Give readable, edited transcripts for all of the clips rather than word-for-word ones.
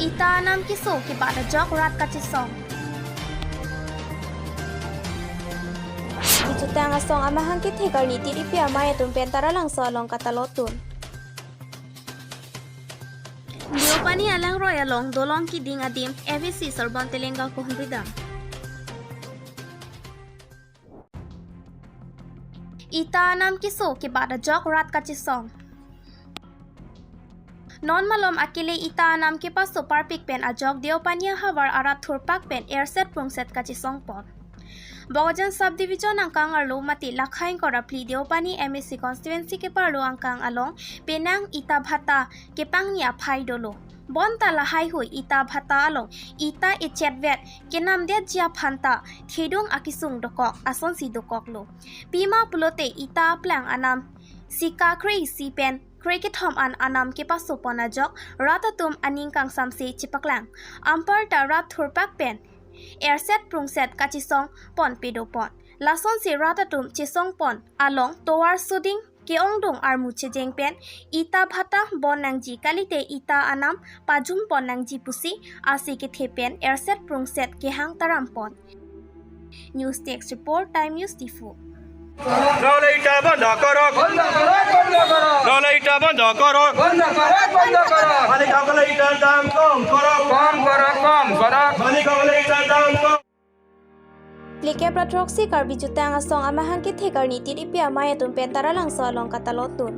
Ita nam kiso ki bada jok rat kachisong. Icutang asong amahang kitikar ni tiripi amaya tumpentara lang so along katalotun. Diopani alang royalong dolong ki ding adim FVC sorban telenga ko hundidam. Ita nam kiso ki bada jok rat kachisong. Non malom akile ita nam ki paso parpik pen ajok diopani havar arat thurpak pen airset prungset kachisong pon. Bogajan subdivision angkang arlo mati lakhain kora pli diopani MSC constituency ke parlo angkang along penang ita bhata ke pangnia phai dolo. Bonta lahai hui ita bhata along ita ichetvet kenam de jia phanta thedung akisung dokok ason si dokok lo. Pima pulote ita plang anam sika krei si pen Kriketom an anam ke paso ponajok ratatum aningkang samse chipaklang ampar ta rat thurpak pen airset prungset kachisong pon pedopon lason si ratatum chisong pon along towar suding ke ongdong armu chejeng pen ita bhata bonangji kalite ita anam pajum ponangji pusi asi ke thepen airset prungset ke hang taram pon News Text Report Time News Tifo নহলে ইটা বন্ধ করো নহলে ইটা বন্ধ করো মালিকসকলে ইটার দাম কম করো মালিকসকলে ইটার দাম কম Plike pratroksi karbi jutang asong amahang kitikar ni tiripi amaya tumpentara lang so along katalotun.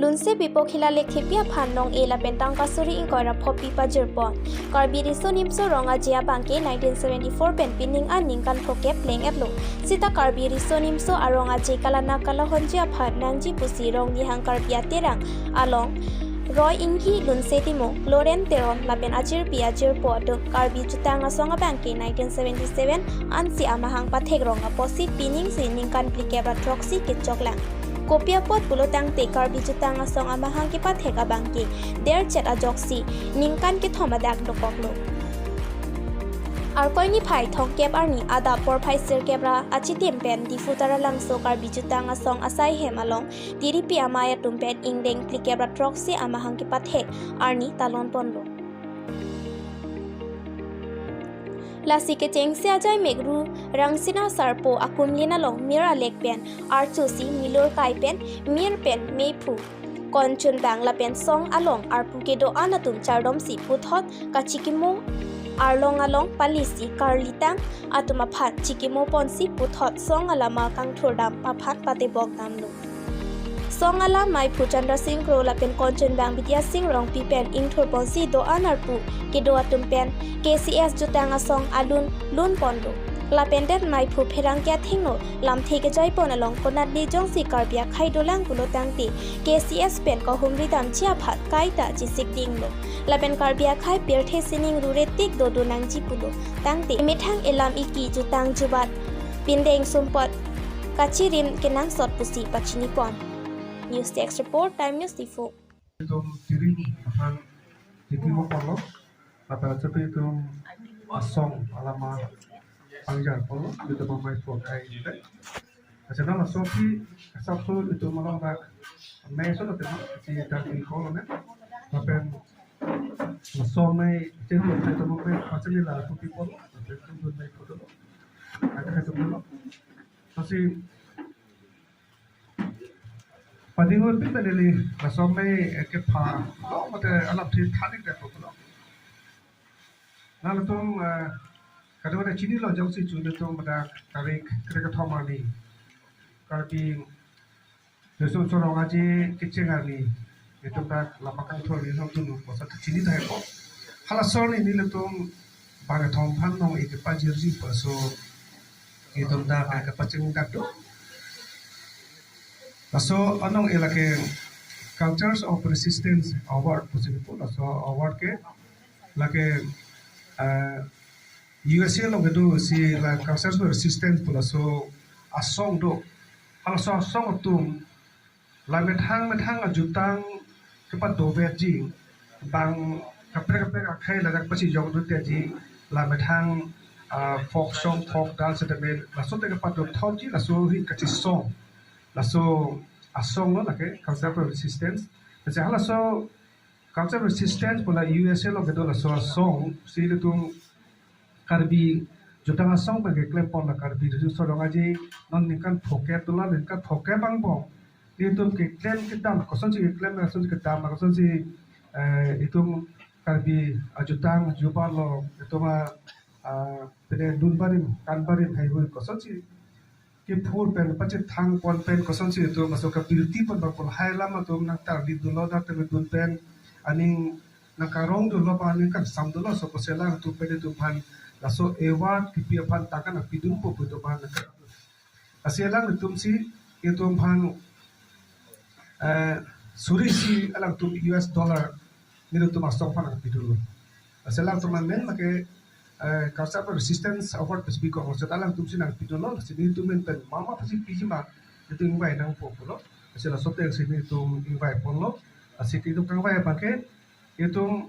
Lunse pipo khilale khipia phanong ela pentang kasuri inkoira phopi pajirpon karbi riso nimso ronga jia bangke 1974 pen pinning aning kan phoke pleng etlo sita karbi riso nimso aronga je kalana kalahonjia phan nangji pusi rong ni hang karbia terang along Roy Ingi Lunse Timo Loren Teron laben ajir pi ajir po do karbi jutang asonga bangke 1977 ansi amahang pathek ronga posi pinning sining kan plike pratroksi kitchoklang Kopia pot pulo tang te karbi jutang asong amahang ki pathek abangki der chet ajoksi ningkan ki thomadak dokoklo Arkoy ni phai thong kep arni ada por phai sir kebra achi tempen di futara langso karbi jutang asong asai hemalong diripi amaya tumpen ingdeng plikebra troksi amahang ki pathek arni talon ponlo Lasi ke chengse ajai megru rangsina sarpo akumlina long mira lekpen archusi milor kaipen mirpen meipu konchun bangla pen song along arpukedo anatum chardom si puthot kachikimo arlong along palisi karlitang atuma phat chikimo ponsi puthot song alama kangthordam paphat pate bogdamlo Song ala mai Puchandra Singh Kro lapen konchen bang Vidya Singh rong pipen ingthor ponsi do anarpu ke do atumpen KCS jutanga song alun lun pondo lapen det mai phu pherang kya thingno lam theke jai pon along konat li jong si karbia khai dolang pulo tangti KCS pen ko humri dam chia phat kai ta chi sik ding lo lapen karbia khai perthe sining rure tik do do nang ji pulo tangti mithang elam iki jutang jubat pindeng sumpot kachirim kenang sot pusi pachini pon News Text Report Time News Tifo Itu diri akan ditimu polo, apa seperti itu asong alama pangjar polo itu memai sukai itu. Karena asopi asapso itu malah tak meso itu si dari polo ne, tapi asomai jenuh itu memai macam ni lah asopi polo, itu memai polo. Ada itu polo, masih Padingur pun tadi asomai kepa, macam alam sih thanik deh polo. Lalu tu kadang ada cini lo jauh si cuni tu ada tarik kereta thomani, kerana Yesus orang aje kecil ni, itu dah lapakan tu ni ham tu nu, pasal cini dah ekor. Halasor ni le tu bagai thompan nong ikut pajir si pasu, itu dah bagai paceng dah tu. So, anong ilake Cultures of Resistance Award possible po. So, award ke lake USA lo gedo si la Cultures of Resistance po. So, asong do. Hal so asong tum la methang ajutang kepat dovet ji bang kapre akhai la pasi jong do te ji la methang folk song folk dance de me la so te kepat do thon ji la so hi kachi song Laso asong no lake cultural resistance. Jadi halaso culture resistance pula USA lo kedo la soa song si tum karbi jutang song ba ke klem pon la karbi tu so dong aji non ni kan phoke tu la ni kan phoke bang bong ni tum ke klem ke dam ko son si ke klem na son si ke dam ko son si itum karbi ajutang juba lo ituma pene dun barim kan barim hai hui ko son si ke phur pen pache thang pon pen ko son si tu masuk ka beauty pon ba pon hai lama tum nak tar di dun lo da te dun pen aning nakarong dun lo pa aning kan sam dun lo so ko sela tu pen tu pan la so ewa ki pi pan takan pidun po puto pan na aselang tum si itum pan suri si alang tum US dollar ni tum asok pan pidun lo aselang tum men make kausa resistance award pesbi ko so alang tum si nang pidun lo si ni tum men pen mama pasi pijima itu ingwai nang po lo asela so tek si ni tum ingwai pon lo asiki tum kang wai pa ke itum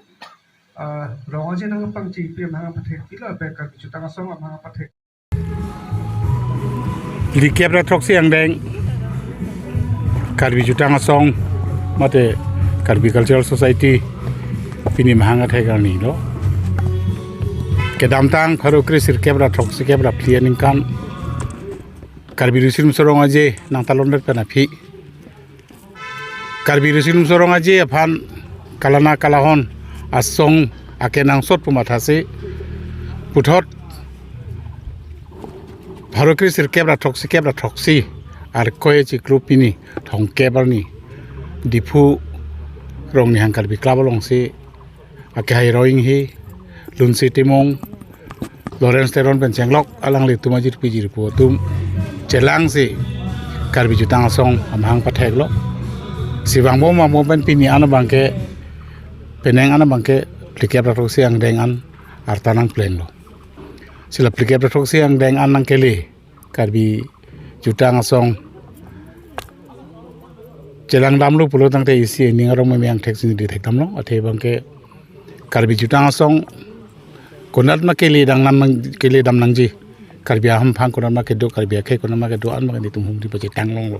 rawaje nang pangci pm hang pathek pila pe ka chutang song hang pathek Likep ra thok siang deng Karbi jutang song mate Karbi Cultural Society pini mahanga thaigal ni lo kedam tang pharo krisir kebra thok si kebra plianing kan Karbi rusim sorong aje nang talon ret pana phi Karbi rusim sorong aje aphan kalana kalahon asong akenang sot pumathase puthot Bharokri sir kebra thoksi ar koye chi grupini thong kebarni dipu rong ni hangkar bi klabolong si ake hai rowing hi lunsi timong Lawrence Teron pen chenglok alang le tumajir pijir pu tum chelang si karbi jutang song amhang pathek lo siwang bo ma mo ben pini ana bangke peneng ana bangke likebra thoksi ang dengan artanang plan lo sila likebra thoksi ang deng anang kele karbi jutang song chelang damlu pulo tangte isi ningarong memang thek sini di thek tamlo athe bangke karbi jutang song konat ma kele dang nam kele dam nangji karbi ham phang konat ma ke do karbi khe konat ma ke do an ma ni tum hum di pache tang long lo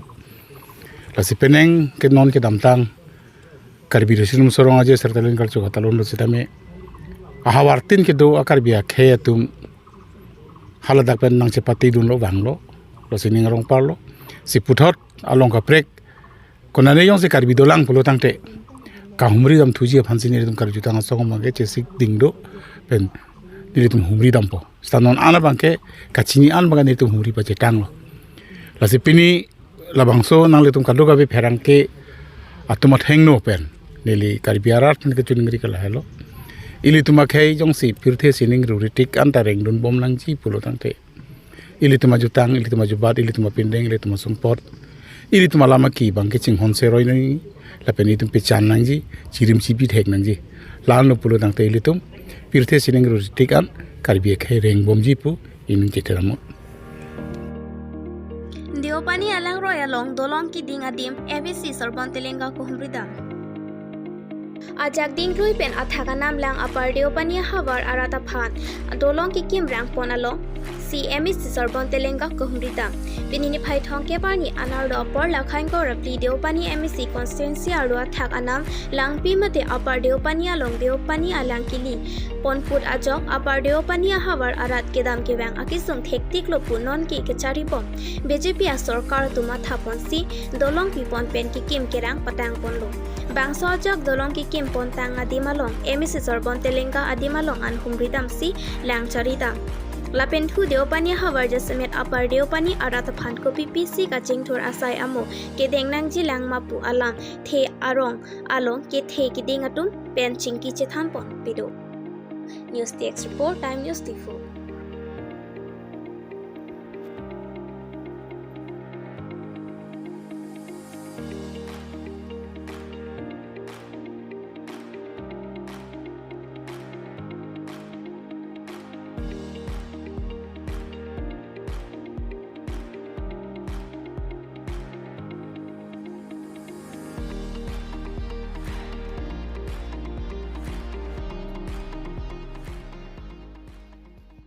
la si peneng ke non ke dam tang karbi resinum sorong aje sertalin kal chu hatalon lo sitame ahawartin ke do akarbi khe tum haladak pen nang cepati dun lo bang lo sining rong par lo si puthot along ka prek konane yong se karbi dolang pulo tangte ka humri dam thuji phansi ni dum kar jutang song ma ge chesik ding do pen ni dum humri dam po stanon ana bangke kachini an baga ni dum humri pa chetang lo la si pini labangso nang le dum ka do ga be pherang ke atumat heng no pen neli karbi arat pen ke chuningri ka la helo ili tuma khai jong si pirthe sining ruritik anta reng dun bom lang chi pulo tangte ili tuma jutang ili tuma jubat ili tuma pindeng ili tuma sungpot ili tuma lama ki bangke ching hon seroi nai la peni tum pe chan nang ji chirim chi bi thek nang ji lan no pulo tangte ili tum pirthe sining ruritik an karbi khai reng bom ji pu ining chiteramo Deopani alang roya long dolong ki ding adim ABC Sorbon Telenga ko humrida Ajak ding rui pen athaga nam lang apar Deopani hawar arata phan dolong ki kim rang pon along CMC Sorbon Telenga ko humrida pinini phai thong ke bani anar do por la khain ko rapli Deopani MSC constituency arwa thak anam lang pi mate apar Deopani along Deopani alang kili ponput ajok apar Deopani hawar arat kedam ke bang akisung thektik lo punon ki ke chari bom BJP a sarkar tuma thapon si dolong pi pon pen ki kim kerang patang pon lo bangso ajok dolong ki kim pon tang adimalong MSC Sorbon Telenga adimalong an humridam si lang charida Lapen thu Deopani hawar jasemet apar Deopani arat phan ko PPC ka chingthor asai amo ke dengnang ji lang mapu alam the arong along ke the ki dingatum pen chingki che thampon pido News Desk report time news tifo